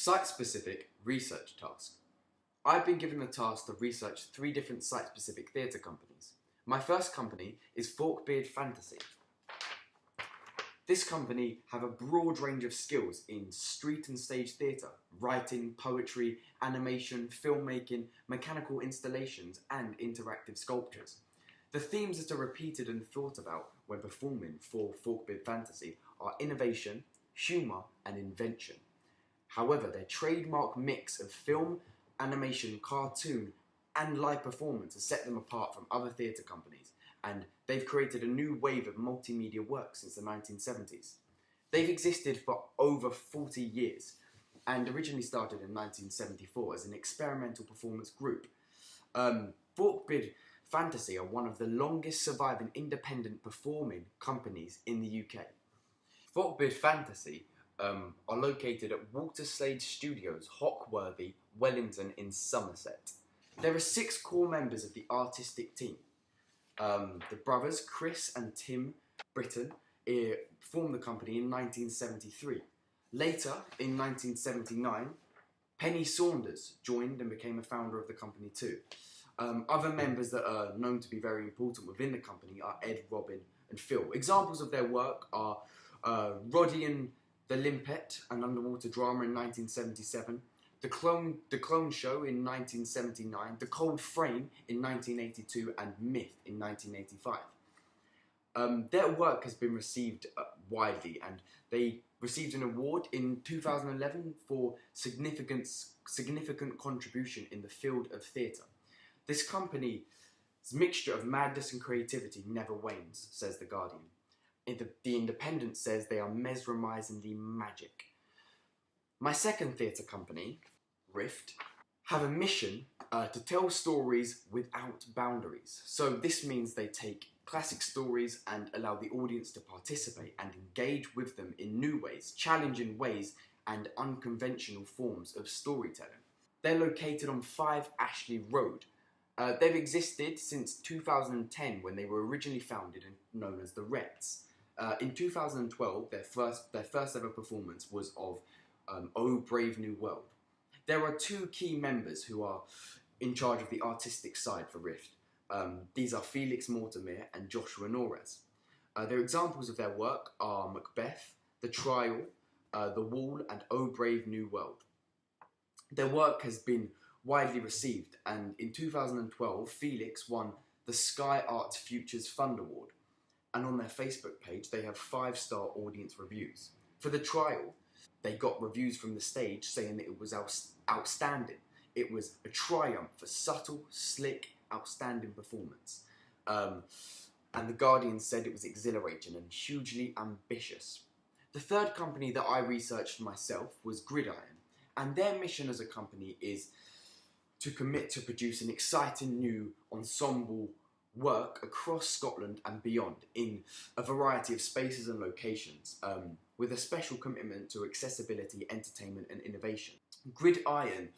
Site-specific research task. I've been given the task to research 3 different site-specific theatre companies. My first company is Forkbeard Fantasy. This company have a broad range of skills in street and stage theatre, writing, poetry, animation, filmmaking, mechanical installations and interactive sculptures. The themes that are repeated and thought about when performing for Forkbeard Fantasy are innovation, humour and invention. However, their trademark mix of film, animation, cartoon and live performance has set them apart from other theatre companies, and they've created a new wave of multimedia work since the 1970s. They've existed for over 40 years and originally started in 1974 as an experimental performance group. Forkbeard Fantasy are one of the longest surviving independent performing companies in the UK. Forkbeard Fantasy are located at Waterslade Studios, Hockworthy, Wellington in Somerset. There are 6 core members of the artistic team. The brothers Chris and Tim Britton formed the company in 1973. Later, in 1979, Penny Saunders joined and became a founder of the company too. Other members that are known to be very important within the company are Ed, Robin and Phil. Examples of their work are Roddy and the Limpet, an underwater drama in 1977, The Clone Show in 1979, The Cold Frame in 1982 and Myth in 1985. Their work has been received widely, and they received an award in 2011 for significant contribution in the field of theatre. This company's mixture of madness and creativity never wanes, says The Guardian. The Independent says they are mesmerisingly magic. My second theatre company, Rift, have a mission to tell stories without boundaries. So this means they take classic stories and allow the audience to participate and engage with them in new ways, challenging ways and unconventional forms of storytelling. They're located on 5 Ashley Road. They've existed since 2010 when they were originally founded and known as the Reds. In 2012, their first ever performance was of Oh Brave New World. There are 2 key members who are in charge of the artistic side for Rift. These are Felix Mortimer and Joshua Norres. Their examples of their work are Macbeth, The Trial, The Wall and Oh Brave New World. Their work has been widely received, and in 2012 Felix won the Sky Arts Futures Fund Award, and on their Facebook page they have 5-star audience reviews. For The Trial, they got reviews from the stage saying that it was outstanding. It was a triumph for subtle, slick, outstanding performance. And The Guardian said it was exhilarating and hugely ambitious. The third company that I researched myself was Gridiron, and their mission as a company is to commit to produce an exciting new ensemble work across Scotland and beyond in a variety of spaces and locations, with a special commitment to accessibility, entertainment and innovation. Gridiron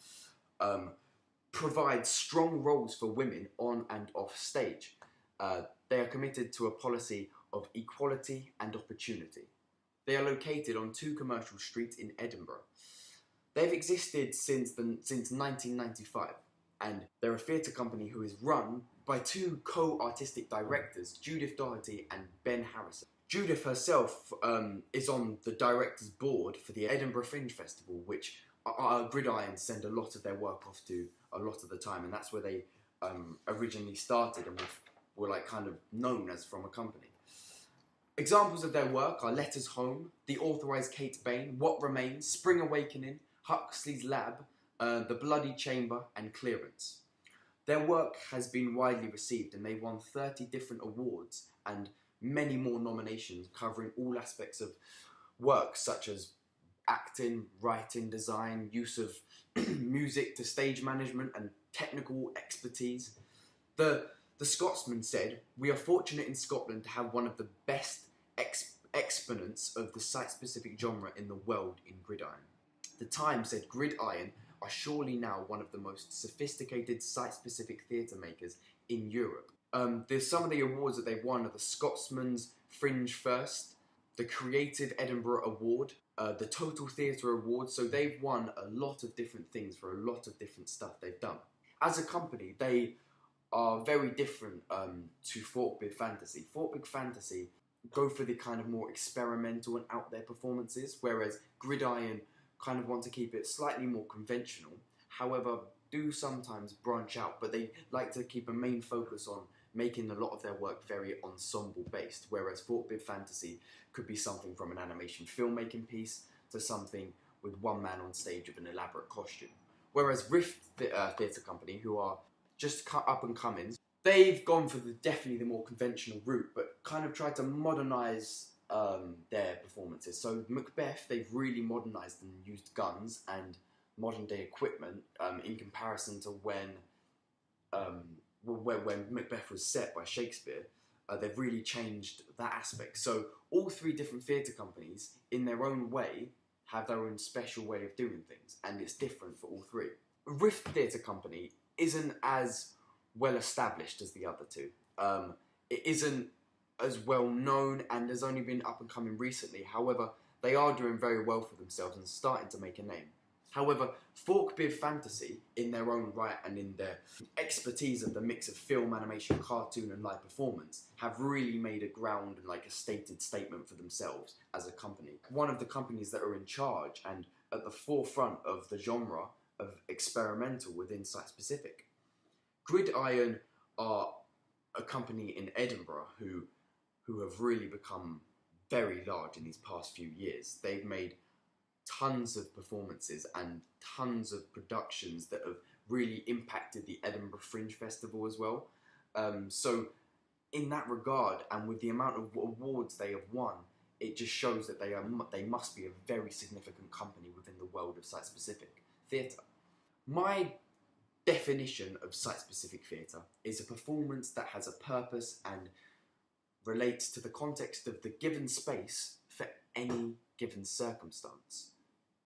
provides strong roles for women on and off stage. They are committed to a policy of equality and opportunity. They are located on 2 Commercial Street in Edinburgh. They've existed since 1995, and they're a theatre company who is run by 2 co-artistic directors, Judith Doherty and Ben Harrison. Judith herself is on the director's board for the Edinburgh Fringe Festival, which Gridiron send a lot of their work off to a lot of the time, and that's where they originally started and were like kind of known as from a company. Examples of their work are Letters Home, The Authorised Kate Bain, What Remains, Spring Awakening, Huxley's Lab, The Bloody Chamber and Clearance. Their work has been widely received and they won 30 different awards and many more nominations covering all aspects of work such as acting, writing, design, use of music to stage management and technical expertise. The Scotsman said, "We are fortunate in Scotland to have one of the best exponents of the site-specific genre in the world in Gridiron." The Times said Gridiron are surely now one of the most sophisticated site-specific theatre makers in Europe. There's some of the awards that they've won are the Scotsman's Fringe First, the Creative Edinburgh Award, the Total Theatre Awards. So they've won a lot of different things for a lot of different stuff they've done. As a company, they are very different to Fort Big Fantasy. Fort Big Fantasy go for the kind of more experimental and out there performances, whereas Gridiron kind of want to keep it slightly more conventional. However, do sometimes branch out, but they like to keep a main focus on making a lot of their work very ensemble based, whereas Fort Big Fantasy could be something from an animation filmmaking piece to something with one man on stage with an elaborate costume. Whereas Rift Theatre Company, who are just up and coming, they've gone for definitely the more conventional route, but kind of tried to modernise their performances. So Macbeth, they've really modernised and used guns and modern day equipment in comparison to when Macbeth was set by Shakespeare. They've really changed that aspect. So all three different theatre companies, in their own way, have their own special way of doing things, and it's different for all three. Rift Theatre Company isn't as well established as the other two. It isn't as well known and has only been up and coming recently. However, they are doing very well for themselves and starting to make a name. However, Fort Big Fantasy, in their own right and in their expertise of the mix of film, animation, cartoon and live performance, have really made a ground and like a stated statement for themselves as a company. One of the companies that are in charge and at the forefront of the genre of experimental within Site Specific. Gridiron are a company in Edinburgh who have really become very large in these past few years. They've made tons of performances and tons of productions that have really impacted the Edinburgh Fringe Festival as well. So in that regard, and with the amount of awards they have won, it just shows that they must be a very significant company within the world of site-specific theatre. My definition of site-specific theatre is a performance that has a purpose and relates to the context of the given space for any given circumstance.